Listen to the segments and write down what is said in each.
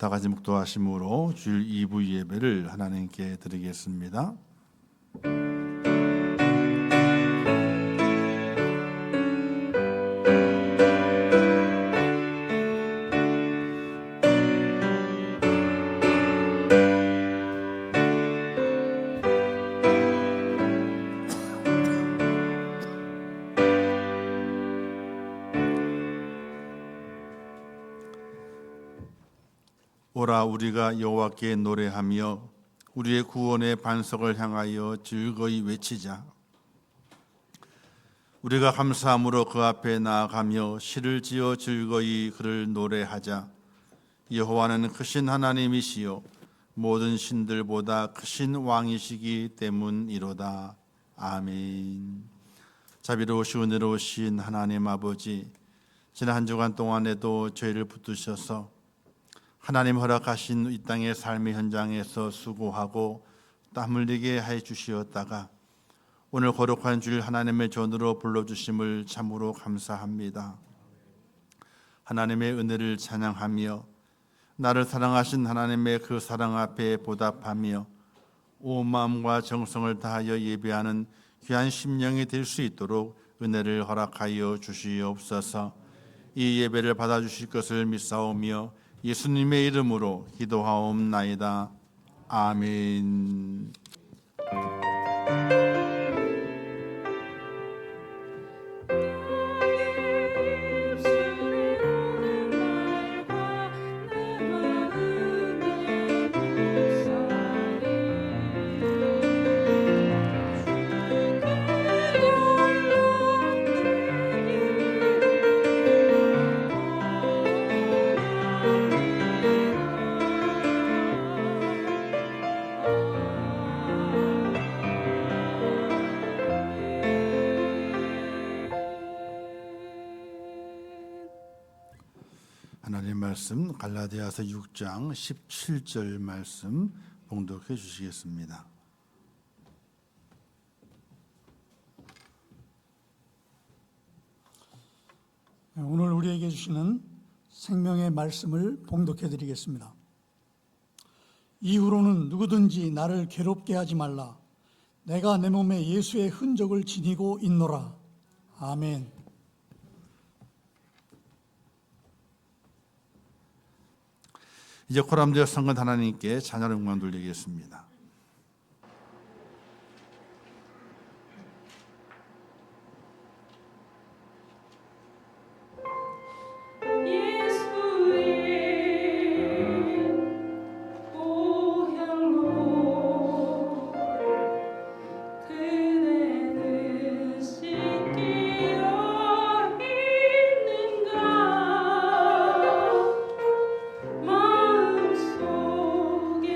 다 같이 묵도하심으로 주일 2부 예배를 하나님께 드리겠습니다. 오라 우리가 여호와께 노래하며 우리의 구원의 반석을 향하여 즐거이 외치자. 우리가 감사함으로 그 앞에 나아가며 시를 지어 즐거이 그를 노래하자. 여호와는 크신 하나님이시요 모든 신들보다 크신 왕이시기 때문이로다. 아멘. 자비로우시고 은혜로우신 하나님 아버지, 지난 한 주간 동안에도 죄를 붙드셔서 하나님 허락하신 이 땅의 삶의 현장에서 수고하고 땀 흘리게 해 주시었다가 오늘 거룩한 주일 하나님의 전으로 불러주심을 참으로 감사합니다. 하나님의 은혜를 찬양하며 나를 사랑하신 하나님의 그 사랑 앞에 보답하며 온 마음과 정성을 다하여 예배하는 귀한 심령이 될 수 있도록 은혜를 허락하여 주시옵소서. 이 예배를 받아주실 것을 믿사오며 예수님의 이름으로 기도하옵나이다. 아멘. 하나님 말씀 갈라디아서 6장 17절 말씀 봉독해 주시겠습니다. 오늘 우리에게 주시는 생명의 말씀을 봉독해 드리겠습니다. 이후로는 누구든지 나를 괴롭게 하지 말라. 내가 내 몸에 예수의 흔적을 지니고 있노라. 아멘. 이제 코람지어 성건 하나님께 찬양 영광 돌리겠습니다. 마음속에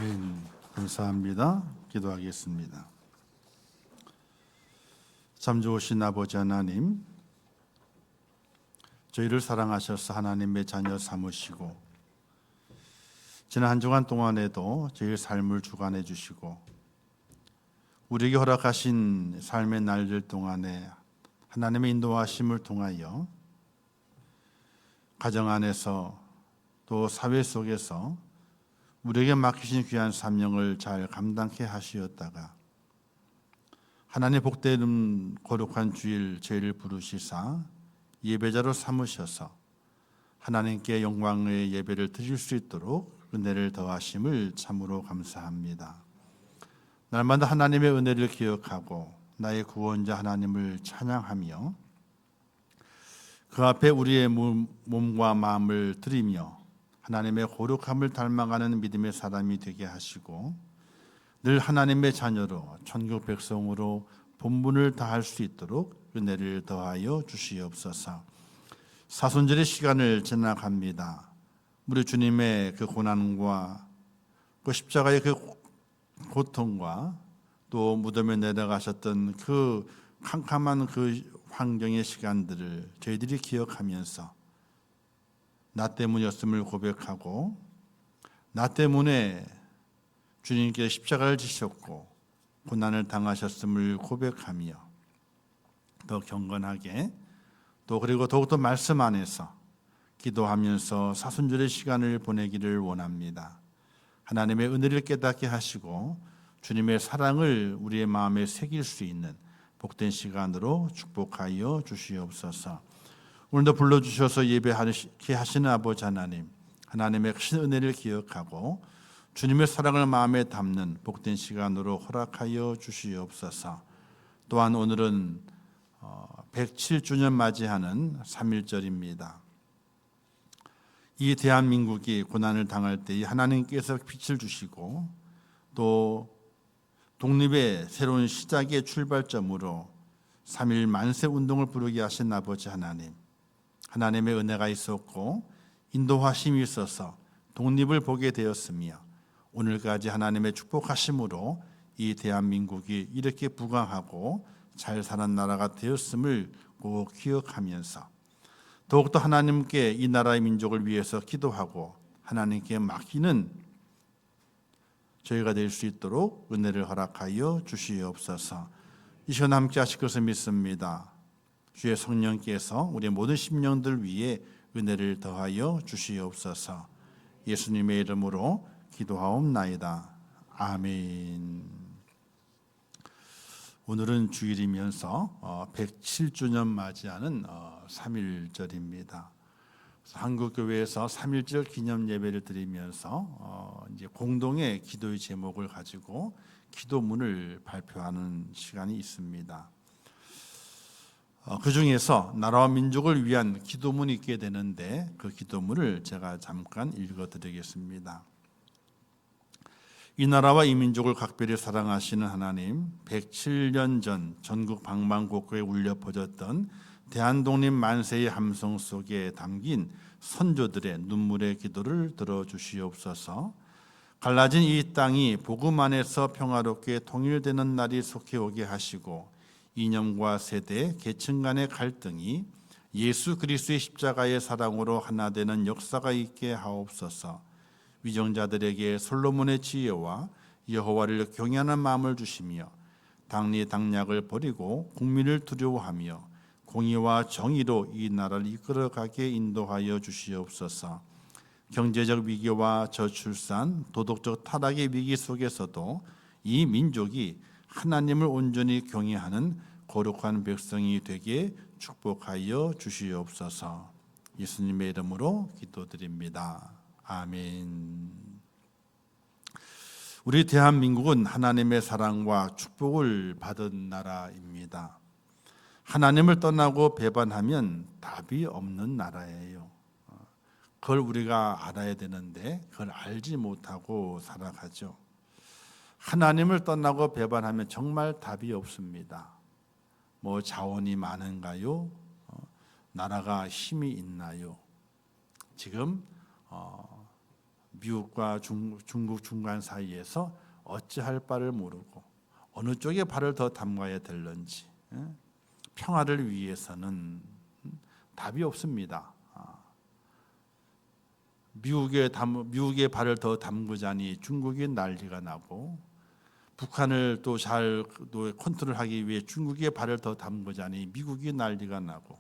아멘. 감사합니다. 기도하겠습니다. 참 좋으신 아버지 하나님, 저희를 사랑하셔서 하나님의 자녀 삼으시고 지난 한 주간 동안에도 저희의 삶을 주관해 주시고 우리에게 허락하신 삶의 날들 동안에 하나님의 인도하심을 통하여 가정 안에서 또 사회 속에서 우리에게 맡기신 귀한 사명을 잘 감당케 하시었다가 하나님 복되는 거룩한 주일 저희를 부르시사 예배자로 삼으셔서 하나님께 영광의 예배를 드릴 수 있도록 은혜를 더하심을 참으로 감사합니다. 날마다 하나님의 은혜를 기억하고 나의 구원자 하나님을 찬양하며 그 앞에 우리의 몸과 마음을 드리며 하나님의 거룩함을 닮아가는 믿음의 사람이 되게 하시고 늘 하나님의 자녀로 천국 백성으로 본분을 다할 수 있도록 은혜를 더하여 주시옵소서. 사순절의 시간을 지나갑니다. 우리 주님의 그 고난과 그 십자가의 그 고통과 또 무덤에 내려가셨던 그 캄캄한 그 환경의 시간들을 저희들이 기억하면서 나 때문이었음을 고백하고 나 때문에 주님께 십자가를 지셨고 고난을 당하셨음을 고백하며 더 경건하게 또 그리고 더욱더 말씀 안에서 기도하면서 사순절의 시간을 보내기를 원합니다. 하나님의 은혜를 깨닫게 하시고 주님의 사랑을 우리의 마음에 새길 수 있는 복된 시간으로 축복하여 주시옵소서. 오늘도 불러주셔서 예배하게 하시는 아버지 하나님, 하나님의 큰 은혜를 기억하고 주님의 사랑을 마음에 담는 복된 시간으로 허락하여 주시옵소서. 또한 오늘은 107주년 맞이하는 3.1절입니다. 이 대한민국이 고난을 당할 때 하나님께서 빛을 주시고 또 독립의 새로운 시작의 출발점으로 3.1 만세 운동을 부르게 하신 아버지 하나님, 하나님의 은혜가 있었고 인도하심이 있어서 독립을 보게 되었으며 오늘까지 하나님의 축복하심으로 이 대한민국이 이렇게 부강하고 잘 사는 나라가 되었음을 꼭 기억하면서 더욱더 하나님께 이 나라의 민족을 위해서 기도하고 하나님께 맡기는 저희가 될 수 있도록 은혜를 허락하여 주시옵소서. 이 시간 함께 하실 것을 믿습니다. 주의 성령께서 우리의 모든 심령들 위에 은혜를 더하여 주시옵소서. 예수님의 이름으로 기도하옵나이다. 아멘. 오늘은 주일이면서 107주년 맞이하는 3.1절입니다. 한국교회에서 3.1절 기념 예배를 드리면서 이제 공동의 기도의 제목을 가지고 기도문을 발표하는 시간이 있습니다. 그 중에서 나라와 민족을 위한 기도문이 있게 되는데 그 기도문을 제가 잠깐 읽어드리겠습니다. 이 나라와 이 민족을 각별히 사랑하시는 하나님, 107년 전 전국 방방곡곡에 울려 퍼졌던 대한독립 만세의 함성 속에 담긴 선조들의 눈물의 기도를 들어주시옵소서. 갈라진 이 땅이 복음 안에서 평화롭게 통일되는 날이 속히 오게 하시고 이념과 세대, 계층 간의 갈등이 예수 그리스도의 십자가의 사랑으로 하나 되는 역사가 있게 하옵소서. 위정자들에게 솔로몬의 지혜와 여호와를 경외하는 마음을 주시며 당리 당략을 버리고 국민을 두려워하며 공의와 정의로 이 나라를 이끌어가게 인도하여 주시옵소서. 경제적 위기와 저출산, 도덕적 타락의 위기 속에서도 이 민족이 하나님을 온전히 경외하는 거룩한 백성이 되게 축복하여 주시옵소서. 예수님의 이름으로 기도드립니다. 아멘. 우리 대한민국은 하나님의 사랑과 축복을 받은 나라입니다. 하나님을 떠나고 배반하면 답이 없는 나라예요. 그걸 우리가 알아야 되는데 그걸 알지 못하고 살아가죠. 하나님을 떠나고 배반하면 정말 답이 없습니다. 뭐 자원이 많은가요? 나라가 힘이 있나요? 지금 미국과 중국 중간 사이에서 어찌할 바를 모르고 어느 쪽에 발을 더 담가야 될런지, 평화를 위해서는 답이 없습니다. 미국의 발을 더 담그자니 중국이 난리가 나고, 북한을 또 잘 컨트롤하기 위해 중국의 발을 더 담그자니 미국이 난리가 나고,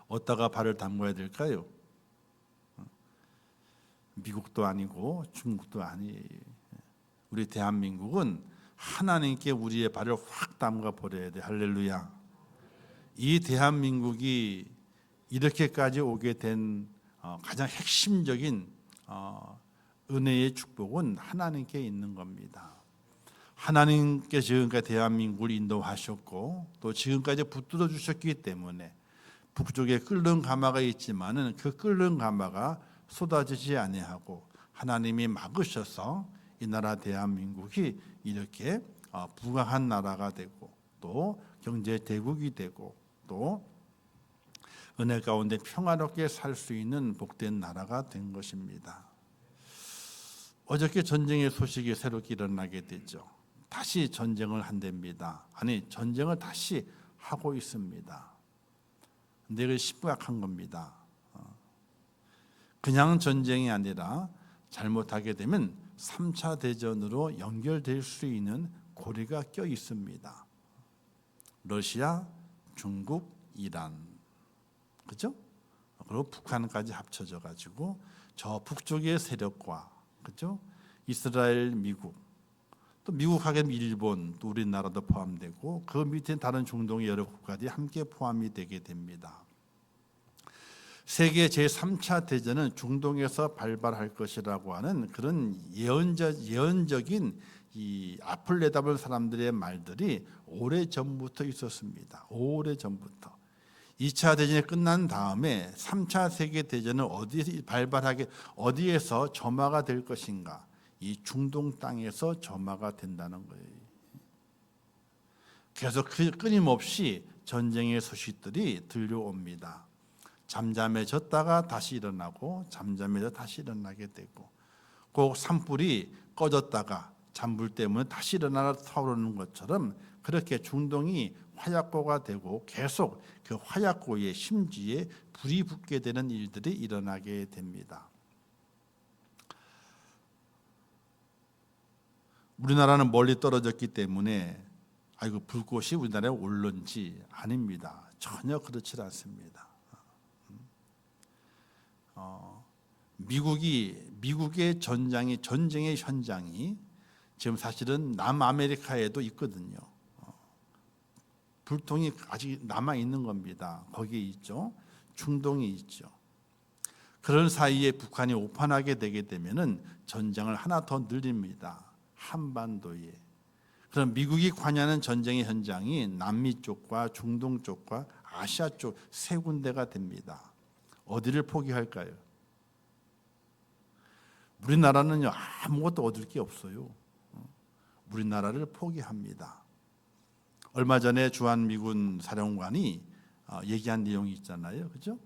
어디다가 발을 담가야 될까요? 미국도 아니고 중국도 아니에요. 우리 대한민국은 하나님께 우리의 발을 확 담가 버려야 돼. 할렐루야. 이 대한민국이 이렇게까지 오게 된 가장 핵심적인 은혜의 축복은 하나님께 있는 겁니다. 하나님께 지금까지 대한민국을 인도하셨고 또 지금까지 붙들어 주셨기 때문에 북쪽에 끓는 가마가 있지만은 그 끓는 가마가 쏟아지지 아니하고 하나님이 막으셔서 이 나라 대한민국이 이렇게 부강한 나라가 되고 또 경제 대국이 되고 또 은혜 가운데 평화롭게 살 수 있는 복된 나라가 된 것입니다. 어저께 전쟁의 소식이 새롭게 일어나게 됐죠. 다시 전쟁을 한답니다. 아니, 전쟁을 다시 하고 있습니다. 근데 이게 심각한 겁니다. 그냥 전쟁이 아니라 잘못하게 되면 3차 대전으로 연결될 수 있는 고리가 껴 있습니다. 러시아, 중국, 이란, 그죠? 그리고 북한까지 합쳐져 가지고 저 북쪽의 세력과, 그죠? 이스라엘, 미국, 또 미국하게 일본, 또 우리나라도 포함되고 그 밑에 다른 중동의 여러 국가들이 함께 포함이 되게 됩니다. 세계 제3차 대전은 중동에서 발발할 것이라고 하는 그런 예언적인 이 앞을 내다볼 사람들의 말들이 오래전부터 있었습니다. 오래전부터. 2차 대전이 끝난 다음에 3차 세계대전은 어디에서 점화가 될 것인가? 이 중동 땅에서 점화가 된다는 거예요. 계속 끊임없이 전쟁의 소식들이 들려옵니다. 잠잠해졌다가 다시 일어나고 잠잠해져 다시 일어나게 되고, 꼭 산불이 꺼졌다가 잔불 때문에 다시 일어나 타오르는 것처럼 그렇게 중동이 화약고가 되고 계속 그 화약고의 심지에 불이 붙게 되는 일들이 일어나게 됩니다. 우리나라는 멀리 떨어졌기 때문에 불꽃이 우리나라에 올는지 아닙니다. 전혀 그렇지 않습니다. 미국의 전쟁의 현장이 지금 사실은 남아메리카에도 있거든요. 불통이 아직 남아 있는 겁니다. 거기에 있죠. 중동이 있죠. 그런 사이에 북한이 오판하게 되게 되면은 전쟁을 하나 더 늘립니다. 한반도에. 그럼 미국이 관여하는 전쟁의 현장이 남미 쪽과 중동 쪽과 아시아 쪽 세 군데가 됩니다. 어디를 포기할까요? 우리나라는요, 아무것도 얻을 게 없어요. 우리나라를 포기합니다. 얼마 전에 주한미군 사령관이 얘기한 내용이 있잖아요, 그죠?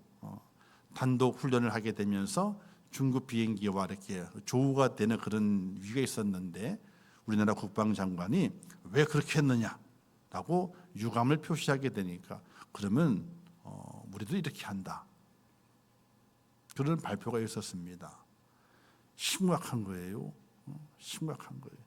단독 훈련을 하게 되면서 중국 비행기와 이렇게 조우가 되는 그런 위기가 있었는데 우리나라 국방장관이 왜 그렇게 했느냐라고 유감을 표시하게 되니까 그러면 우리도 이렇게 한다. 그런 발표가 있었습니다. 심각한 거예요. 심각한 거예요.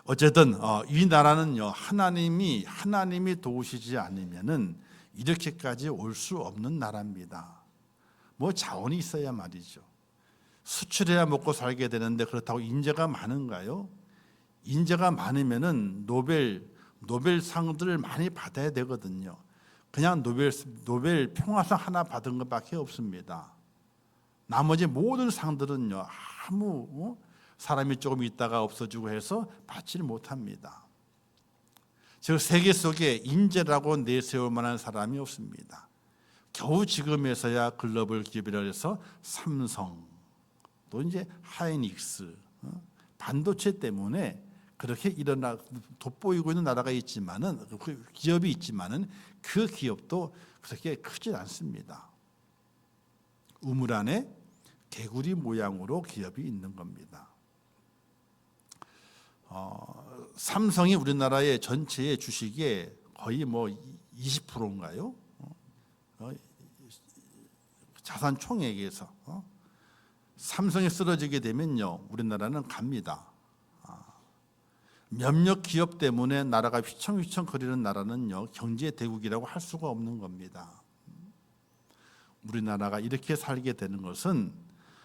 어쨌든 이 나라는요, 하나님이 도우시지 않으면은 이렇게까지 올 수 없는 나라입니다. 뭐 자원이 있어야 말이죠. 수출해야 먹고 살게 되는데 그렇다고 인재가 많은가요? 인재가 많으면은 노벨상들을 많이 받아야 되거든요. 그냥 노벨 평화상 하나 받은 것밖에 없습니다. 나머지 모든 상들은요, 아무 사람이 조금 있다가 없어지고 해서 받지를 못합니다. 즉 세계 속에 인재라고 내세울 만한 사람이 없습니다. 겨우 지금에서야 글로벌 기업이라 해서 삼성 또 이제 하이닉스 반도체 때문에 그렇게 돋보이고 있는 나라가 있지만은 그 기업이 있지만은 그 기업도 그렇게 크지 않습니다. 우물 안에 개구리 모양으로 기업이 있는 겁니다. 삼성이 우리나라의 전체의 주식의 거의 뭐 20%인가요? 자산 총액에서 삼성이 쓰러지게 되면요, 우리나라는 갑니다. 몇몇 기업 때문에 나라가 휘청휘청거리는 나라는요, 경제 대국이라고 할 수가 없는 겁니다. 우리나라가 이렇게 살게 되는 것은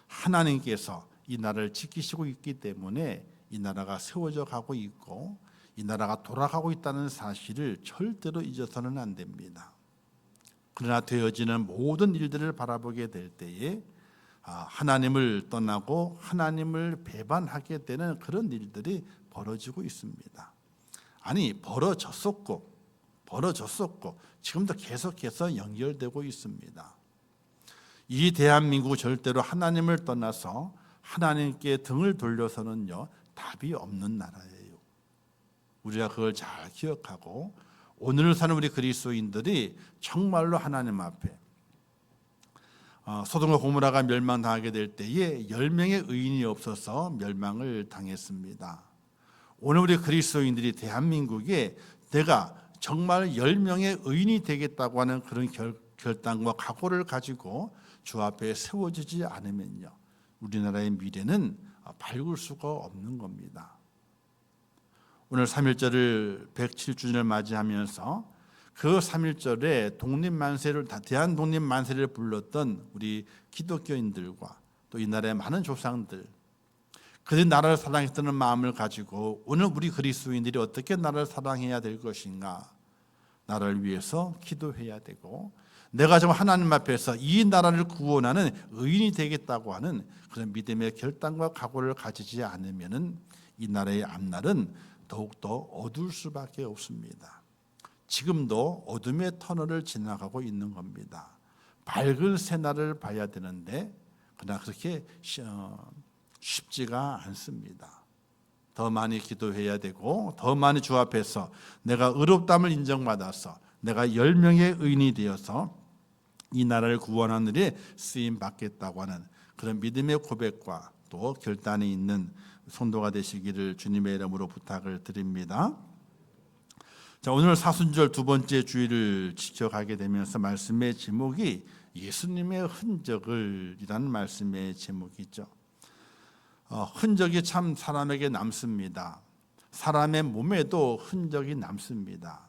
하나님께서 이 나라를 지키시고 있기 때문에 이 나라가 세워져 가고 있고 이 나라가 돌아가고 있다는 사실을 절대로 잊어서는 안 됩니다. 그러나 되어지는 모든 일들을 바라보게 될 때에 하나님을 떠나고 하나님을 배반하게 되는 그런 일들이 벌어지고 있습니다. 아니, 벌어졌었고 지금도 계속해서 연결되고 있습니다. 이 대한민국 절대로 하나님을 떠나서 하나님께 등을 돌려서는요, 답이 없는 나라예요. 우리가 그걸 잘 기억하고 오늘 사는 우리 그리스도인들이 정말로 하나님 앞에 소돔과 고모라가 멸망당하게 될 때에 10명의 의인이 없어서 멸망을 당했습니다. 오늘 우리 그리스도인들이 대한민국에 내가 정말 10명의 의인이 되겠다고 하는 그런 결단과 각오를 가지고 주 앞에 세워지지 않으면요, 우리나라의 미래는 밝을 수가 없는 겁니다. 오늘 3.1절을 107주년을 맞이하면서 그 3.1절에 대한 독립만세를 불렀던 우리 기독교인들과 또 이 나라의 많은 조상들, 그들이 나라를 사랑했다는 마음을 가지고 오늘 우리 그리스도인들이 어떻게 나라를 사랑해야 될 것인가, 나라를 위해서 기도해야 되고 내가 정말 하나님 앞에서 이 나라를 구원하는 의인이 되겠다고 하는 그런 믿음의 결단과 각오를 가지지 않으면 이 나라의 앞날은 더욱더 어두울 수밖에 없습니다. 지금도 어둠의 터널을 지나가고 있는 겁니다. 밝은 새날을 봐야 되는데 그러나 그렇게 쉽지가 않습니다. 더 많이 기도해야 되고 더 많이 주 앞에서 내가 의롭다함을 인정받아서 내가 10명의 의인이 되어서 이 나라를 구원하는 일에 쓰임 받겠다고 하는 그런 믿음의 고백과 또 결단이 있는 성도가 되시기를 주님의 이름으로 부탁을 드립니다. 자, 오늘 사순절 두 번째 주일을 지켜가게 되면서 말씀의 제목이 예수님의 흔적을이라는 말씀의 제목이죠. 흔적이 참 사람에게 남습니다. 사람의 몸에도 흔적이 남습니다.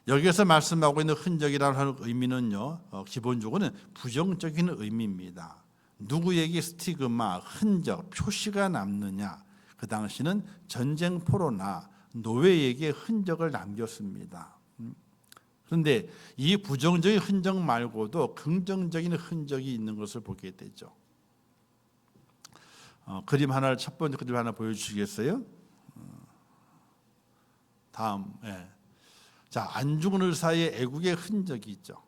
여기에서 말씀하고 있는 흔적이라는 의미는요, 기본적으로는 부정적인 의미입니다. 누구에게 스티그마, 흔적, 표시가 남느냐? 그 당시는 전쟁포로나 노예에게 흔적을 남겼습니다. 그런데 이 부정적인 흔적 말고도 긍정적인 흔적이 있는 것을 보게 되죠. 첫 번째 그림 하나 보여주시겠어요? 다음. 자, 안중근 의사의 애국의 흔적이 있죠.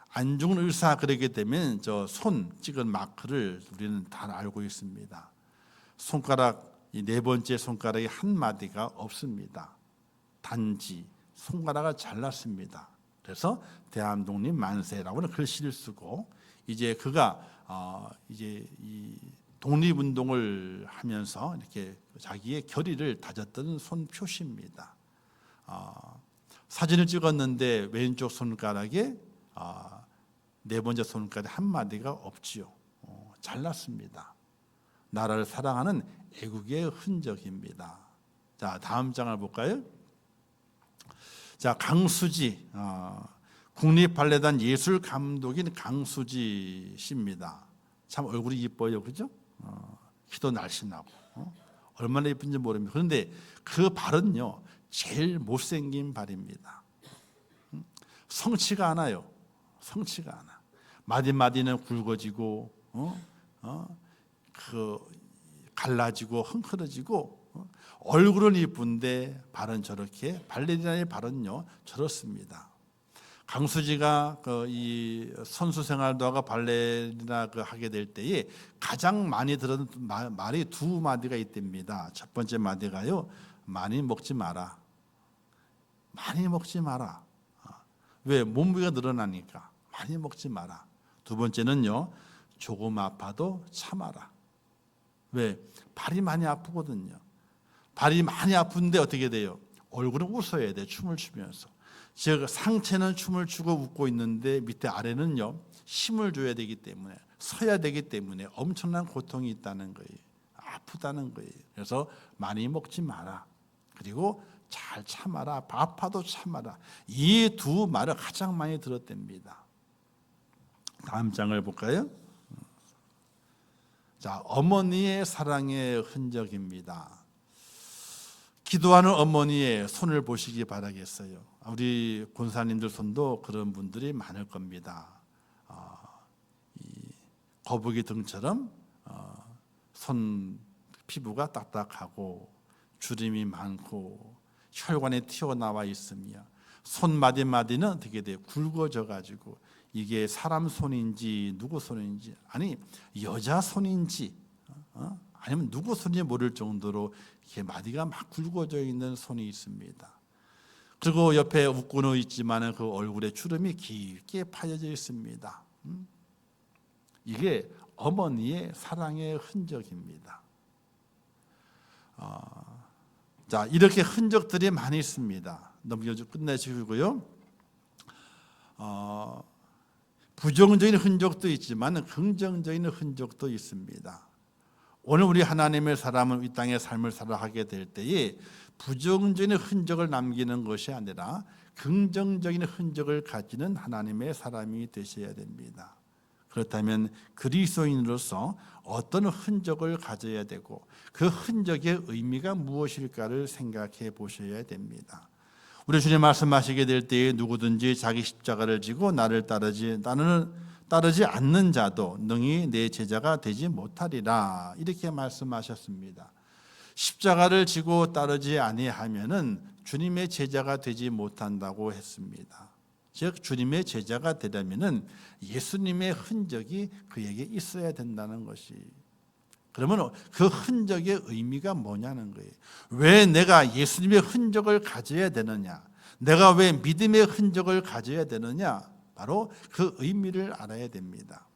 안중근 의사 그러게 되면 저 손 찍은 마크를 우리는 다 알고 있습니다. 손가락 이 네 번째 손가락에 한 마디가 없습니다. 단지 손가락을 잘랐습니다. 그래서 대한독립 만세라고는 글씨를 쓰고 이제 그가 이제 이 독립운동을 하면서 이렇게 자기의 결의를 다졌던 손 표시입니다. 사진을 찍었는데 왼쪽 손가락에 네 번째 손가락에 한 마디가 없지요. 잘랐습니다. 나라를 사랑하는 애국의 흔적입니다. 자, 다음 장을 볼까요? 자, 강수지 국립발레단 예술감독인 강수지 씨입니다. 참 얼굴이 이뻐요, 그죠? 키도 날씬하고 얼마나 예쁜지 모릅니다. 그런데 그 발은요, 제일 못생긴 발입니다. 성치가 않아요. 성치가 않아. 마디마디는 굵어지고 갈라지고 흥크러지고 얼굴은 이쁜데 발은 저렇게 발레리나의 발은요 저렇습니다. 강수지가 이 선수 생활도 하고 발레리나 하게 될 때에 가장 많이 들은 말이 두 마디가 있답니다. 첫 번째 마디가요, 많이 먹지 마라. 많이 먹지 마라. 왜? 몸무게가 늘어나니까 많이 먹지 마라. 두 번째는요, 조금 아파도 참아라. 왜? 발이 많이 아프거든요. 발이 많이 아픈데 어떻게 돼요? 얼굴은 웃어야 돼. 춤을 추면서. 즉 상체는 춤을 추고 웃고 있는데 밑에 아래는요 힘을 줘야 되기 때문에, 서야 되기 때문에 엄청난 고통이 있다는 거예요. 아프다는 거예요. 그래서 많이 먹지 마라. 그리고 잘 참아라. 아파도 참아라. 이 두 말을 가장 많이 들었답니다. 다음 장을 볼까요? 자, 어머니의 사랑의 흔적입니다. 기도하는 어머니의 손을 보시기 바라겠어요. 우리 권사님들 손도 그런 분들이 많을 겁니다. 거북이 등처럼 손 피부가 딱딱하고 주름이 많고 혈관이 튀어나와 있으며 손 마디마디는 어떻게 돼요? 굵어져 가지고 이게 사람 손인지 누구 손인지, 아니 여자 손인지 아니면 누구 손인지 모를 정도로 이렇게 마디가 막 굵어져 있는 손이 있습니다. 그리고 옆에 웃고는 있지만 그 얼굴에 주름이 깊게 파여져 있습니다. 이게 어머니의 사랑의 흔적입니다. 자, 이렇게 흔적들이 많이 있습니다. 넘겨주 끝내시고요. 부정적인 흔적도 있지만 긍정적인 흔적도 있습니다. 오늘 우리 하나님의 사람은 이 땅의 삶을 살아가게 될 때에 부정적인 흔적을 남기는 것이 아니라 긍정적인 흔적을 가지는 하나님의 사람이 되셔야 됩니다. 그렇다면 그리스도인으로서 어떤 흔적을 가져야 되고 그 흔적의 의미가 무엇일까를 생각해 보셔야 됩니다. 우리 주님 말씀하시게 될 때에 누구든지 자기 십자가를 지고 나를 따르지 않는 자도 능히 내 제자가 되지 못하리라, 이렇게 말씀하셨습니다. 십자가를 지고 따르지 아니하면은 주님의 제자가 되지 못한다고 했습니다. 즉 주님의 제자가 되려면은 예수님의 흔적이 그에게 있어야 된다는 것이. 그러면 그 흔적의 의미가 뭐냐는 거예요. 왜 내가 예수님의 흔적을 가져야 되느냐? 내가 왜 믿음의 흔적을 가져야 되느냐? 바로 그 의미를 알아야 됩니다.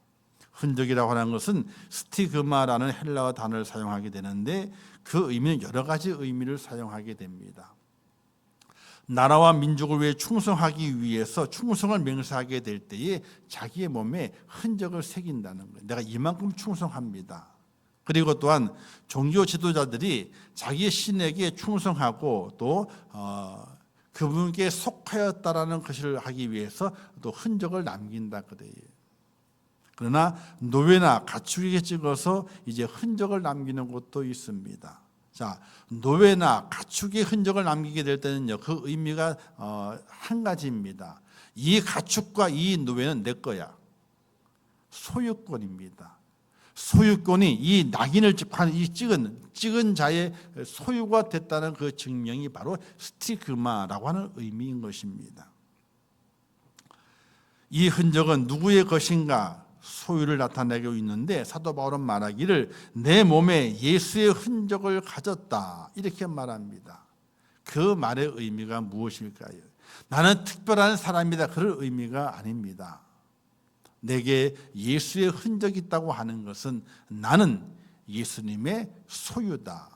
흔적이라고 하는 것은 스티그마라는 헬라어 단어를 사용하게 되는데 그 의미는 여러 가지 의미를 사용하게 됩니다. 나라와 민족을 위해 충성하기 위해서 충성을 맹세하게 될 때에 자기의 몸에 흔적을 새긴다는 거예요. 내가 이만큼 충성합니다. 그리고 또한 종교 지도자들이 자기의 신에게 충성하고 또 그분께 속하였다라는 것을 하기 위해서 또 흔적을 남긴다 그래요. 그러나 노예나 가축에게 찍어서 이제 흔적을 남기는 곳도 있습니다. 자, 노예나 가축의 흔적을 남기게 될 때는요, 그 의미가 한 가지입니다. 이 가축과 이 노예는 내 거야. 소유권입니다. 소유권이 이 낙인을 찍은 자의 소유가 됐다는 그 증명이 바로 스티그마라고 하는 의미인 것입니다. 이 흔적은 누구의 것인가? 소유를 나타내고 있는데 사도 바울은 말하기를 내 몸에 예수의 흔적을 가졌다, 이렇게 말합니다. 그 말의 의미가 무엇일까요? 나는 특별한 사람이다, 그럴 의미가 아닙니다. 내게 예수의 흔적이 있다고 하는 것은 나는 예수님의 소유다.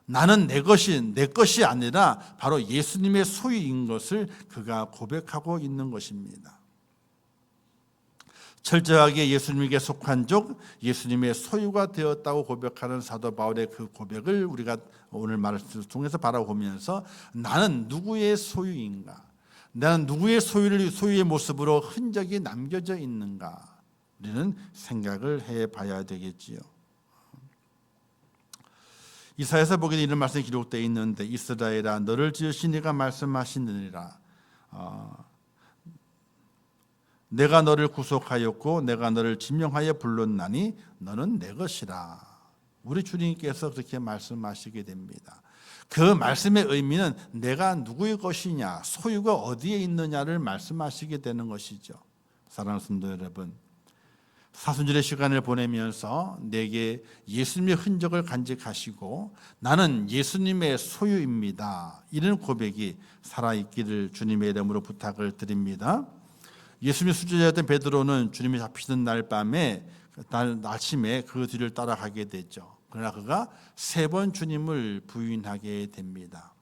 나는 내 것이 아니라 바로 예수님의 소유인 것을 그가 고백하고 있는 것입니다. 철저하게 예수님에게 속한 족, 예수님의 소유가 되었다고 고백하는 사도 바울의 그 고백을 우리가 오늘 말씀을 통해서 바라보면서 나는 누구의 소유인가? 나는 누구의 소유의 모습으로 흔적이 남겨져 있는가? 우리는 생각을 해봐야 되겠지요. 이사야서 보기에 이런 말씀이 기록되어 있는데 이스라엘아 너를 지으신 이가 말씀하시느니라. 내가 너를 구속하였고 내가 너를 지명하여 불렀나니 너는 내 것이라. 우리 주님께서 그렇게 말씀하시게 됩니다. 그 말씀의 의미는 내가 누구의 것이냐, 소유가 어디에 있느냐를 말씀하시게 되는 것이죠. 사랑하는 성도 여러분, 사순절의 시간을 보내면서 내게 예수님의 흔적을 간직하시고 나는 예수님의 소유입니다, 이런 고백이 살아있기를 주님의 이름으로 부탁을 드립니다. 예수님의 수제자였던 베드로는 주님이 잡히던 날 밤에 아침에 그 뒤를 따라가게 되죠. 그러나 그가 3번 주님을 부인하게 됩니다.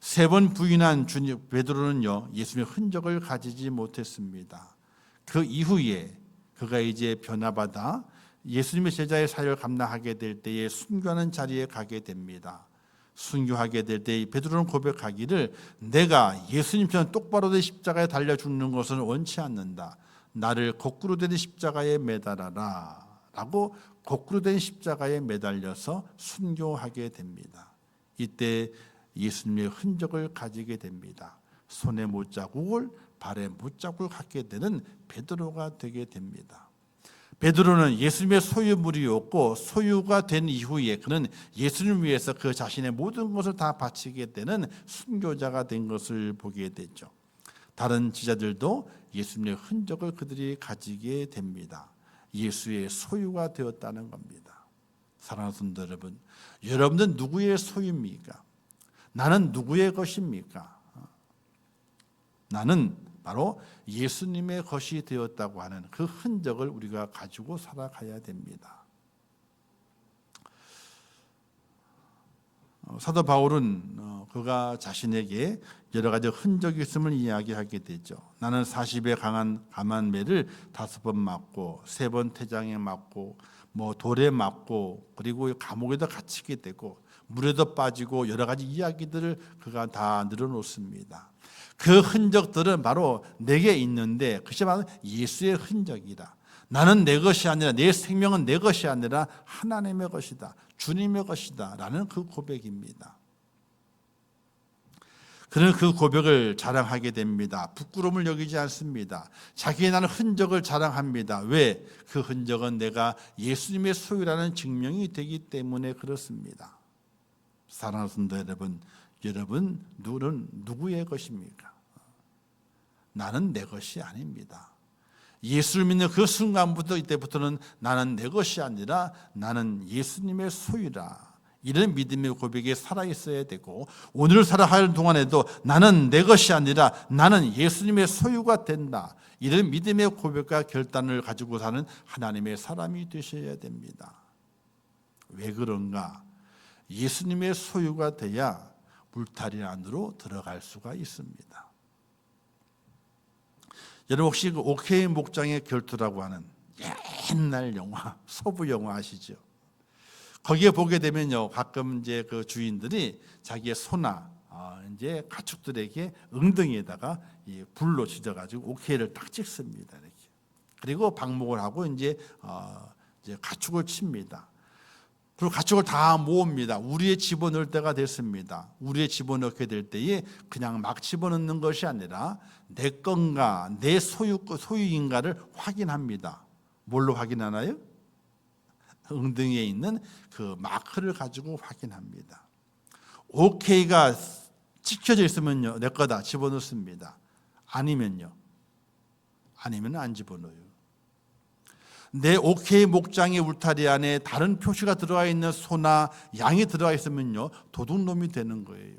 3번 부인한 주님 베드로는요, 예수님의 흔적을 가지지 못했습니다. 그 이후에 그가 이제 변화받아 예수님의 제자의 사역을 감당하게 될 때에 순교하는 자리에 가게 됩니다. 순교하게 될 때 베드로는 고백하기를, 내가 예수님처럼 똑바로 된 십자가에 달려 죽는 것은 원치 않는다. 나를 거꾸로 된 십자가에 매달아라 라고 거꾸로 된 십자가에 매달려서 순교하게 됩니다. 이때 예수님의 흔적을 가지게 됩니다. 손에 못자국을, 발에 못자국을 갖게 되는 베드로가 되게 됩니다. 베드로는 예수님의 소유물이었고, 소유가 된 이후에 그는 예수님을 위해서 그 자신의 모든 것을 다 바치게 되는 순교자가 된 것을 보게 되죠. 다른 지자들도 예수님의 흔적을 그들이 가지게 됩니다. 예수의 소유가 되었다는 겁니다. 사랑하는 성도 여러분, 여러분은 누구의 소유입니까? 나는 누구의 것입니까? 나는 바로 예수님의 것이 되었다고 하는 그 흔적을 우리가 가지고 살아가야 됩니다. 사도 바울은 그가 자신에게 여러 가지 흔적이 있음을 이야기하게 되죠. 나는 40에 강한 매를 5번 맞고 3번 태장에 맞고 돌에 맞고 그리고 감옥에도 갇히게 되고 물에도 빠지고 여러 가지 이야기들을 그가 다 늘어놓습니다. 그 흔적들은 바로 내게 있는데 그것이 바로 예수의 흔적이다. 나는 내 것이 아니라, 내 생명은 내 것이 아니라 하나님의 것이다, 주님의 것이다 라는 그 고백입니다. 그는 그 고백을 자랑하게 됩니다. 부끄러움을 여기지 않습니다. 자기의 나는 흔적을 자랑합니다. 왜? 그 흔적은 내가 예수님의 소유라는 증명이 되기 때문에 그렇습니다. 사랑하는 성도 여러분, 여러분 누구의 것입니까? 나는 내 것이 아닙니다. 예수를 믿는 그 순간부터, 이때부터는 나는 내 것이 아니라 나는 예수님의 소유라, 이런 믿음의 고백에 살아있어야 되고, 오늘 살아갈 동안에도 나는 내 것이 아니라 나는 예수님의 소유가 된다, 이런 믿음의 고백과 결단을 가지고 사는 하나님의 사람이 되셔야 됩니다. 왜 그런가? 예수님의 소유가 돼야 울타리 안으로 들어갈 수가 있습니다. 여러분 혹시 그 오케이 목장의 결투라고 하는 옛날 영화, 서부 영화 아시죠? 거기에 보게 되면요, 가끔 이제 그 주인들이 자기의 소나 이제 가축들에게 엉덩이에다가 이 불로 지져가지고 오케이를 딱 찍습니다. 이렇게. 그리고 방목을 하고 이제 가축을 칩니다. 그리고 가축을 다 모읍니다. 우리에 집어넣을 때가 됐습니다. 우리에 집어넣게 될 때에 그냥 막 집어넣는 것이 아니라 내 건가, 내 소유인가를 확인합니다. 뭘로 확인하나요? 엉덩이에 있는 그 마크를 가지고 확인합니다. 오케이가 찍혀져 있으면요, 내 거다, 집어넣습니다. 아니면 안 집어넣어요. 내 오케이 목장의 울타리 안에 다른 표시가 들어가 있는 소나 양이 들어가 있으면요, 도둑놈이 되는 거예요.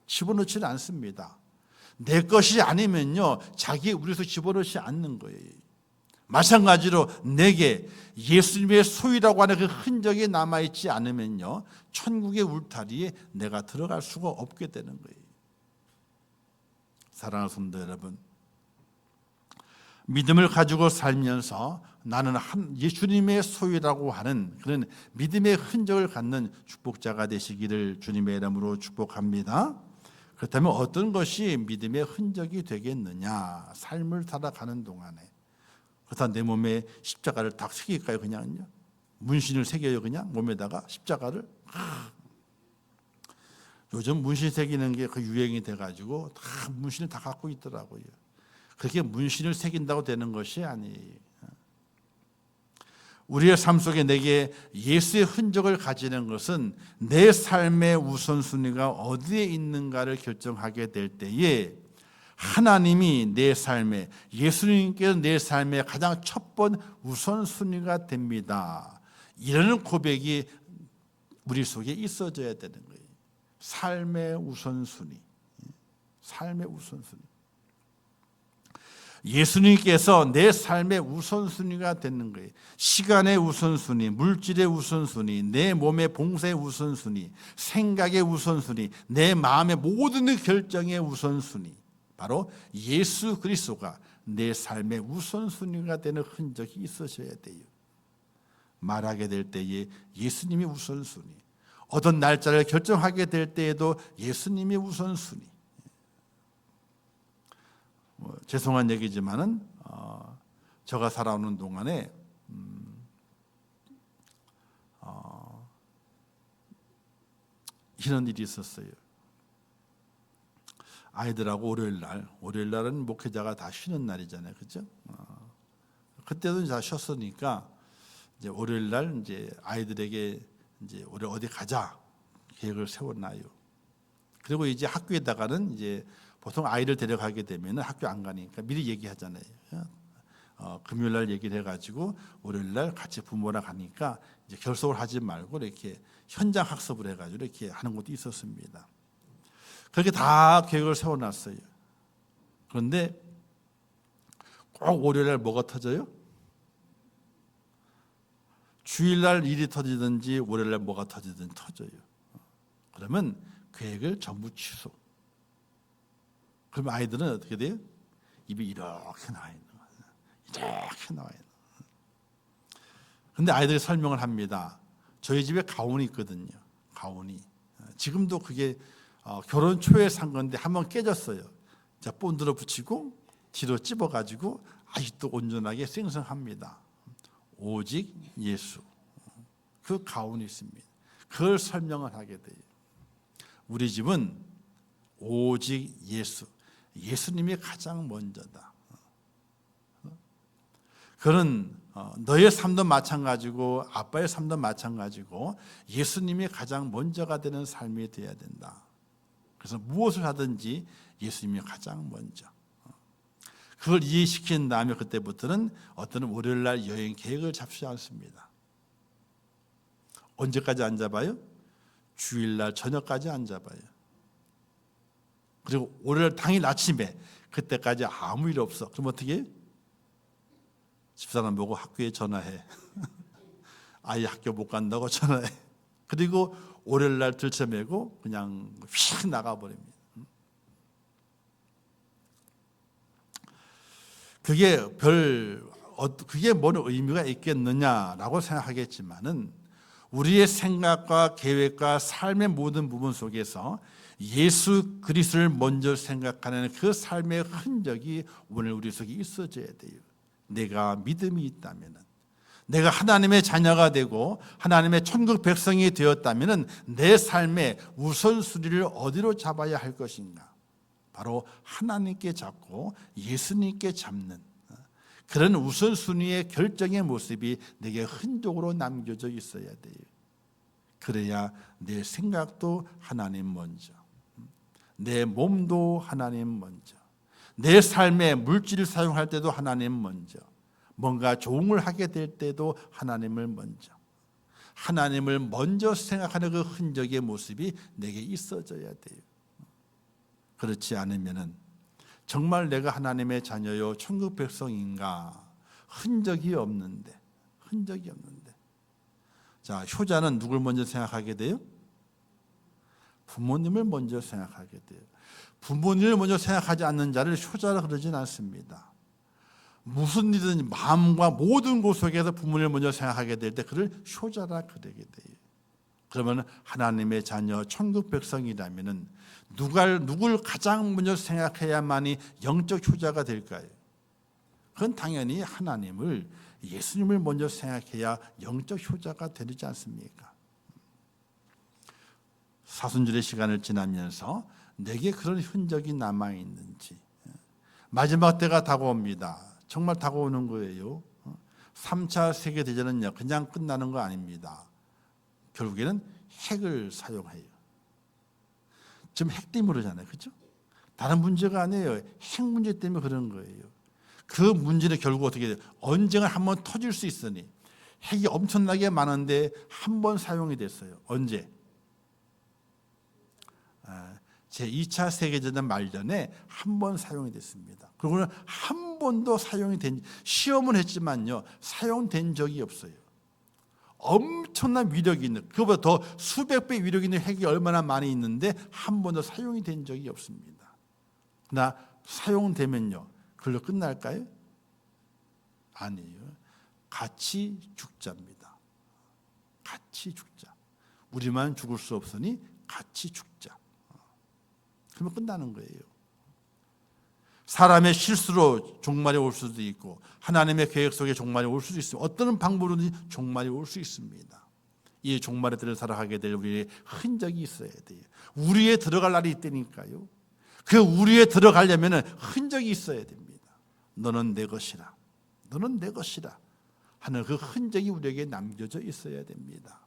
집어넣지 않습니다. 내 것이 아니면요, 우리에서 집어넣지 않는 거예요. 마찬가지로 내게 예수님의 소유라고 하는 그 흔적이 남아있지 않으면요, 천국의 울타리에 내가 들어갈 수가 없게 되는 거예요. 사랑하는 성도 여러분, 믿음을 가지고 살면서 나는 예수님의 소유라고 하는 그런 믿음의 흔적을 갖는 축복자가 되시기를 주님의 이름으로 축복합니다. 그렇다면 어떤 것이 믿음의 흔적이 되겠느냐? 삶을 살아가는 동안에. 그렇다면 내 몸에 십자가를 딱 새길까요? 그냥요? 문신을 새겨요? 그냥 몸에다가 십자가를? 요즘 문신 새기는 게 그 유행이 돼가지고 다 문신을 다 갖고 있더라고요. 그렇게 문신을 새긴다고 되는 것이 아니에요. 우리의 삶 속에 내게 예수의 흔적을 가지는 것은 내 삶의 우선순위가 어디에 있는가를 결정하게 될 때에 하나님이 내 삶에, 예수님께서 내 삶의 가장 첫 번 우선순위가 됩니다. 이러는 고백이 우리 속에 있어져야 되는 거예요. 삶의 우선순위. 삶의 우선순위. 예수님께서 내 삶의 우선순위가 되는 거예요. 시간의 우선순위, 물질의 우선순위, 내 몸의 봉사의 우선순위, 생각의 우선순위, 내 마음의 모든 결정의 우선순위, 바로 예수 그리스도가 내 삶의 우선순위가 되는 흔적이 있으셔야 돼요. 말하게 될 때에 예수님이 우선순위, 어떤 날짜를 결정하게 될 때에도 예수님이 우선순위. 죄송한 얘기지만은 제가 살아오는 동안에 이런 일이 있었어요. 아이들하고 월요일 날은 목회자가 다 쉬는 날이잖아요, 그렇죠? 그때도 다 쉬었으니까 이제 월요일 날 이제 아이들에게 이제 우리 어디 가자 계획을 세워놔요. 그리고 이제 학교에다가는 이제 보통 아이를 데려가게 되면 학교 안 가니까 미리 얘기하잖아요. 금요일 날 얘기를 해가지고 월요일 날 같이 부모랑 가니까 이제 결석을 하지 말고 이렇게 현장 학습을 해가지고 이렇게 하는 것도 있었습니다. 그렇게 다 계획을 세워놨어요. 그런데 꼭 월요일 날 뭐가 터져요? 주일날 일이 터지든지 월요일날 뭐가 터지든 터져요. 그러면 계획을 전부 취소. 그러면 아이들은 어떻게 돼요? 입이 이렇게 나와 있는 거예요. 이렇게 나와 있는 거예요. 그런데 아이들이 설명을 합니다. 저희 집에 가훈이 있거든요. 가훈이. 지금도 그게 결혼 초에 산 건데 한번 깨졌어요. 자, 본드로 붙이고 뒤로 찝어가지고 아직도 온전하게 생성합니다. 오직 예수. 그 가훈이 있습니다. 그걸 설명을 하게 돼요. 우리 집은 오직 예수. 예수님이 가장 먼저다. 그는 너의 삶도 마찬가지고 아빠의 삶도 마찬가지고 예수님이 가장 먼저가 되는 삶이 되어야 된다. 그래서 무엇을 하든지 예수님이 가장 먼저. 그걸 이해시킨 다음에 그때부터는 어떤 월요일 날 여행 계획을 잡지 않습니다. 언제까지 안 잡아요? 주일날 저녁까지 안 잡아요. 그리고 월요일 당일 아침에 그때까지 아무 일 없어. 그럼 어떻게 해요? 집사람 보고 학교에 전화해. 아이 학교 못 간다고 전화해. 그리고 월요일 날 들쳐매고 그냥 휙 나가버립니다. 그게 뭔 의미가 있겠느냐라고 생각하겠지만은 우리의 생각과 계획과 삶의 모든 부분 속에서 예수 그리스도를 먼저 생각하는 그 삶의 흔적이 오늘 우리 속에 있어져야 돼요. 내가 믿음이 있다면은, 내가 하나님의 자녀가 되고 하나님의 천국 백성이 되었다면은 내 삶의 우선순위를 어디로 잡아야 할 것인가? 바로 하나님께 잡고 예수님께 잡는 그런 우선순위의 결정의 모습이 내게 흔적으로 남겨져 있어야 돼요. 그래야 내 생각도 하나님 먼저, 내 몸도 하나님 먼저, 내 삶에 물질을 사용할 때도 하나님 먼저, 뭔가 좋은 하게 될 때도 하나님을 먼저, 하나님을 먼저 생각하는 그 흔적의 모습이 내게 있어져야 돼요. 그렇지 않으면은 정말 내가 하나님의 자녀요 천국 백성인가 흔적이 없는데. 자, 효자는 누굴 먼저 생각하게 돼요? 부모님을 먼저 생각하게 돼요. 부모님을 먼저 생각하지 않는 자를 효자라 그러진 않습니다. 무슨 일이든 마음과 모든 곳 속에서 부모님을 먼저 생각하게 될 때 그를 효자라 그러게 돼요. 그러면 하나님의 자녀 천국 백성이라면은 누굴 가장 먼저 생각해야만이 영적 효자가 될까요? 그건 당연히 하나님을, 예수님을 먼저 생각해야 영적 효자가 되지 않습니까? 사순절의 시간을 지나면서 내게 그런 흔적이 남아있는지, 마지막 때가 다가옵니다. 정말 다가오는 거예요. 3차 세계대전은요 그냥 끝나는 거 아닙니다. 결국에는 핵을 사용해요. 지금 핵 때문에 그러잖아요. 그렇죠? 다른 문제가 아니에요. 핵 문제 때문에 그런 거예요. 그 문제는 결국 어떻게 돼요? 언젠가 한번 터질 수 있으니 핵이 엄청나게 많은데 한 번 사용이 됐어요. 언제? 제2차 세계대전 말년에 한 번 사용이 됐습니다. 그리고는 한 번도 사용이 된, 시험은 했지만요, 사용된 적이 없어요. 엄청난 위력이 있는, 그보다 더 수백 배 위력이 있는 핵이 얼마나 많이 있는데 한 번도 사용이 된 적이 없습니다. 그러나 사용되면요, 그걸로 끝날까요? 아니에요. 같이 죽자입니다. 같이 죽자. 우리만 죽을 수 없으니 같이 죽자. 그러면 끝나는 거예요. 사람의 실수로 종말이 올 수도 있고 하나님의 계획 속에 종말이 올 수도 있습니다. 어떤 방법으로든지 종말이 올 수 있습니다. 이 종말의 때를 살아가게 될 우리의 흔적이 있어야 돼요. 우리에 들어갈 날이 있다니까요. 그 우리에 들어가려면 흔적이 있어야 됩니다. 너는 내 것이라, 너는 내 것이라 하는 그 흔적이 우리에게 남겨져 있어야 됩니다.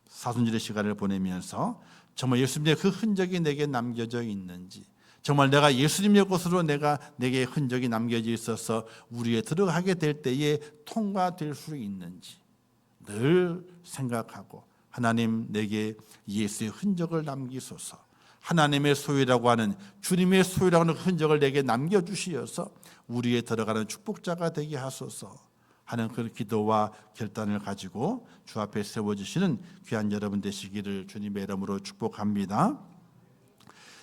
사순절의 시간을 보내면서 정말 예수님의 그 흔적이 내게 남겨져 있는지, 정말 내가 예수님의 것으로 내게 흔적이 남겨져 있어서 우리에 들어가게 될 때에 통과될 수 있는지 늘 생각하고, 하나님 내게 예수의 흔적을 남기소서, 하나님의 소유라고 하는, 주님의 소유라고 하는 흔적을 내게 남겨주시어서 우리에 들어가는 축복자가 되게 하소서 하는 그 기도와 결단을 가지고 주 앞에 세워주시는 귀한 여러분 되시기를 주님의 이름으로 축복합니다.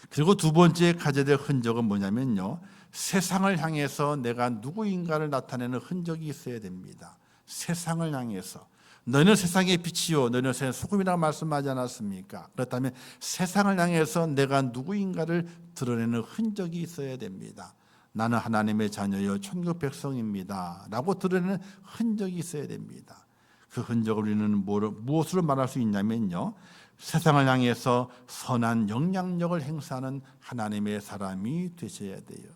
그리고 두 번째 가져야 될 흔적은 뭐냐면요, 세상을 향해서 내가 누구인가를 나타내는 흔적이 있어야 됩니다. 세상을 향해서, 너희는 세상의 빛이요 너희는 세상의 소금이라고 말씀하지 않았습니까? 그렇다면 세상을 향해서 내가 누구인가를 드러내는 흔적이 있어야 됩니다. 나는 하나님의 자녀여 천국 백성입니다 라고 드러내는 흔적이 있어야 됩니다. 그 흔적을 우리는 무엇으로 말할 수 있냐면요, 세상을 향해서 선한 영향력을 행사하는 하나님의 사람이 되셔야 돼요.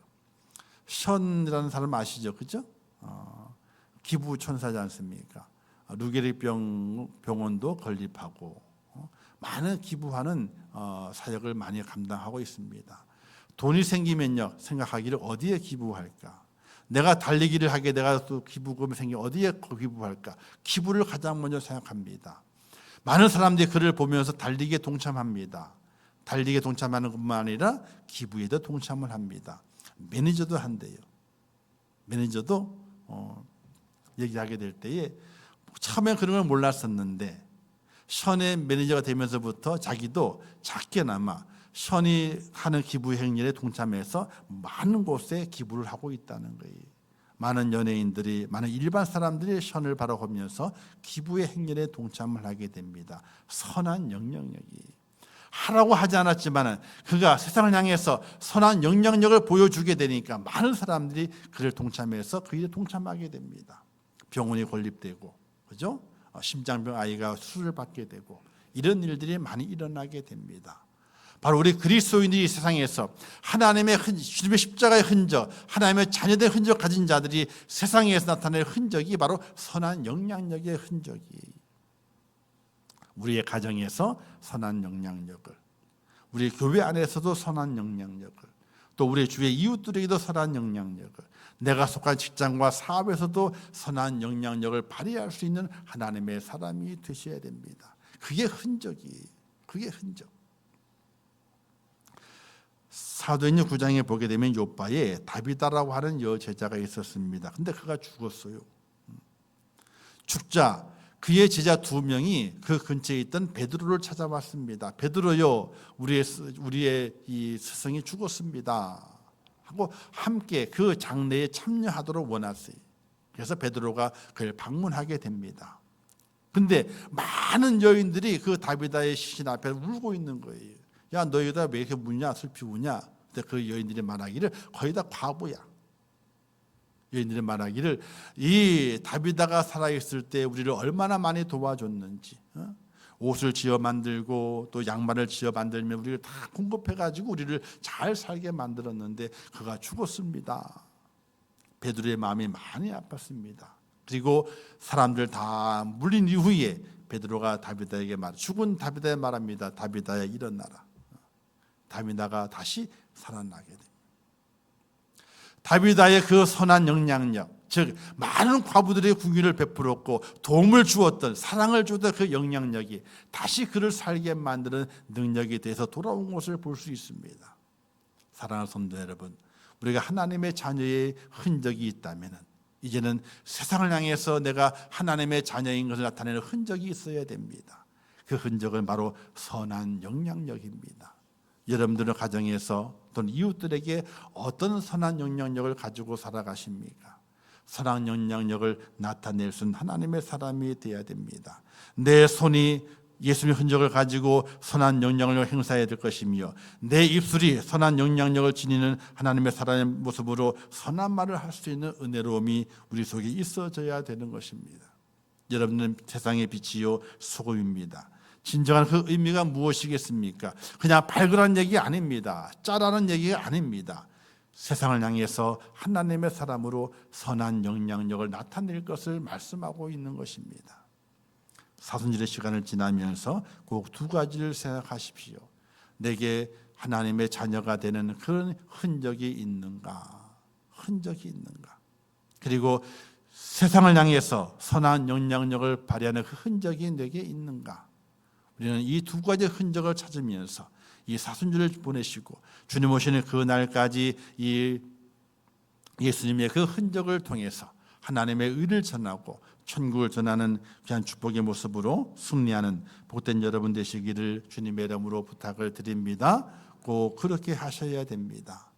션이라는 사람 아시죠? 그죠? 기부천사지 않습니까? 루게릭 병원도 건립하고 많은 기부하는 사역을 많이 감당하고 있습니다. 돈이 생기면요, 생각하기를 어디에 기부할까? 내가 달리기를 하게 내가 또 기부금이 생기면 어디에 기부할까? 기부를 가장 먼저 생각합니다. 많은 사람들이 그를 보면서 달리기에 동참합니다. 달리기에 동참하는 것만 아니라 기부에도 동참을 합니다. 매니저도 한대요. 매니저도 얘기하게 될 때에 처음에 그런 걸 몰랐었는데 션의 매니저가 되면서부터 자기도 작게나마 션이 하는 기부 행렬에 동참해서 많은 곳에 기부를 하고 있다는 거예요. 많은 연예인들이, 많은 일반 사람들이 션을 바라보면서 기부의 행렬에 동참을 하게 됩니다. 선한 영향력이. 하라고 하지 않았지만 그가 세상을 향해서 선한 영향력을 보여주게 되니까 많은 사람들이 그를 동참해서 그 일에 동참하게 됩니다. 병원이 건립되고, 그죠? 심장병 아이가 수술을 받게 되고, 이런 일들이 많이 일어나게 됩니다. 바로 우리 그리스도인들이 세상에서 하나님의 주님의 십자가의 흔적, 하나님의 자녀된 흔적 가진 자들이 세상에서 나타낼 흔적이 바로 선한 영향력의 흔적이, 우리의 가정에서 선한 영향력을, 우리 교회 안에서도 선한 영향력을, 또 우리 주위의 이웃들에게도 선한 영향력을, 내가 속한 직장과 사업에서도 선한 영향력을 발휘할 수 있는 하나님의 사람이 되셔야 됩니다. 그게 흔적이, 그게 흔적. 사도행전 9장에 보게 되면 요바에 다비다라고 하는 여제자가 있었습니다. 근데 그가 죽었어요. 죽자 그의 제자 2명이 그 근처에 있던 베드로를 찾아왔습니다. 베드로요, 우리의 이 스승이 죽었습니다 하고 함께 그 장례에 참여하도록 원했어요. 그래서 베드로가 그를 방문하게 됩니다. 근데 많은 여인들이 그 다비다의 시신 앞에 울고 있는 거예요. 야, 너희다 왜 이렇게 우냐, 슬피 우냐? 근데 그 여인들이 말하기를 거의 다 과부야. 여인들이 말하기를 이 다비다가 살아있을 때 우리를 얼마나 많이 도와줬는지, 옷을 지어 만들고 또 양말을 지어 만들면 우리를 다 공급해가지고 우리를 잘 살게 만들었는데 그가 죽었습니다. 베드로의 마음이 많이 아팠습니다. 그리고 사람들 다 물린 이후에 베드로가 다비다에게 죽은 다비다에 말합니다. 다비다야 일어나라. 다비다가 다시 살아나게 됩니다. 다비다의 그 선한 영향력, 즉 많은 과부들의 궁유를 베풀었고 도움을 주었던, 사랑을 주었던 그 영향력이 다시 그를 살게 만드는 능력에 대해서 돌아온 것을 볼 수 있습니다. 사랑하는 성도 여러분, 우리가 하나님의 자녀의 흔적이 있다면 이제는 세상을 향해서 내가 하나님의 자녀인 것을 나타내는 흔적이 있어야 됩니다. 그 흔적은 바로 선한 영향력입니다. 여러분들은 가정에서 또는 이웃들에게 어떤 선한 영향력을 가지고 살아가십니까? 선한 영향력을 나타낼 수 있는 하나님의 사람이 되어야 됩니다. 내 손이 예수님의 흔적을 가지고 선한 영향력을 행사해야 될 것이며, 내 입술이 선한 영향력을 지니는 하나님의 사람의 모습으로 선한 말을 할 수 있는 은혜로움이 우리 속에 있어져야 되는 것입니다. 여러분은 세상의 빛이요 소금입니다. 진정한 그 의미가 무엇이겠습니까? 그냥 발그란 얘기 아닙니다. 짜라는 얘기가 아닙니다. 세상을 향해서 하나님의 사람으로 선한 영향력을 나타낼 것을 말씀하고 있는 것입니다. 사순절의 시간을 지나면서 꼭 두 가지를 생각하십시오. 내게 하나님의 자녀가 되는 그런 흔적이 있는가? 흔적이 있는가? 그리고 세상을 향해서 선한 영향력을 발휘하는 그 흔적이 내게 있는가? 우리는 이 두 가지의 흔적을 찾으면서 이 사순절을 보내시고 주님 오시는 그 날까지 이 예수님의 그 흔적을 통해서 하나님의 의를 전하고 천국을 전하는 귀한 축복의 모습으로 승리하는 복된 여러분 되시기를 주님의 이름으로 부탁을 드립니다. 꼭 그렇게 하셔야 됩니다.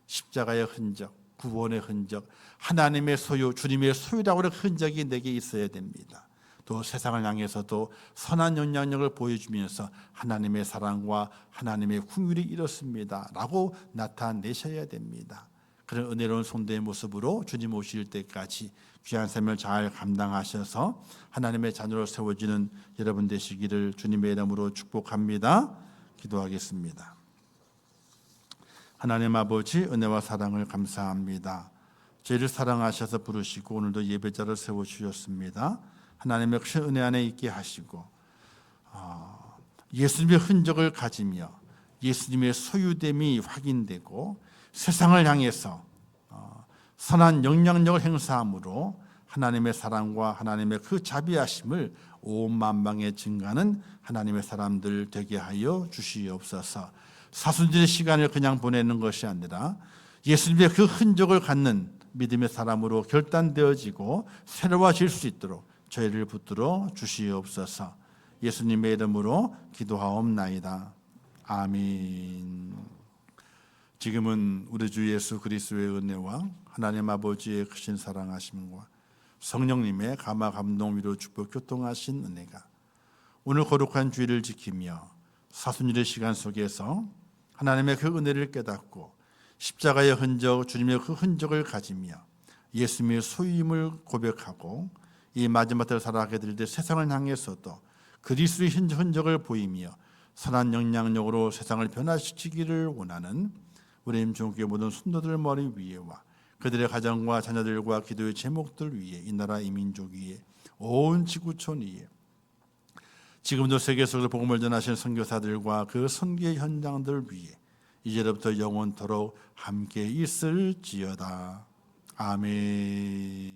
십자가의 흔적, 구원의 흔적, 하나님의 소유, 주님의 소유라고 하는 흔적이 내게 있어야 됩니다. 또 세상을 향해서도 선한 영향력을 보여주면서 하나님의 사랑과 하나님의 긍휼이 이렇습니다 라고 나타내셔야 됩니다. 그런 은혜로운 성도의 모습으로 주님 오실 때까지 귀한 삶을 잘 감당하셔서 하나님의 자녀로 세워지는 여러분 되시기를 주님의 이름으로 축복합니다. 기도하겠습니다. 하나님 아버지, 은혜와 사랑을 감사합니다. 저희를 사랑하셔서 부르시고 오늘도 예배자를 세워주셨습니다. 하나님의 큰 은혜 안에 있게 하시고 예수님의 흔적을 가지며 예수님의 소유됨이 확인되고 세상을 향해서 선한 영향력을 행사함으로 하나님의 사랑과 하나님의 그 자비하심을 온 만방에 증가하는 하나님의 사람들 되게 하여 주시옵소서. 사순절의 시간을 그냥 보내는 것이 아니라 예수님의 그 흔적을 갖는 믿음의 사람으로 결단되어지고 새로워질 수 있도록 저희를 붙들어 주시옵소서. 예수님의 이름으로 기도하옵나이다. 아멘. 지금은 우리 주 예수 그리스도의 은혜와 하나님 아버지의 크신 사랑하심과 성령님의 감화 감동 위로 축복 교통하신 은혜가 오늘 거룩한 주일을 지키며 사순절의 시간 속에서 하나님의 그 은혜를 깨닫고 십자가의 흔적, 주님의 그 흔적을 가지며 예수님의 소유임을 고백하고 이 마지막 때를 살아가게 될 때 세상을 향해서도 그리스도의 흔적을 보이며 선한 영향력으로 세상을 변화시키기를 원하는 우리 임종교회 모든 순도들 머리 위에와 그들의 가정과 자녀들과 기도의 제목들 위에 이 나라 이 민족 위에 온 지구촌 위에 지금도 세계 속에서 복음을 전하시는 선교사들과 그 선교의 현장들 위에 이제부터 영원토록 함께 있을지어다. 아멘.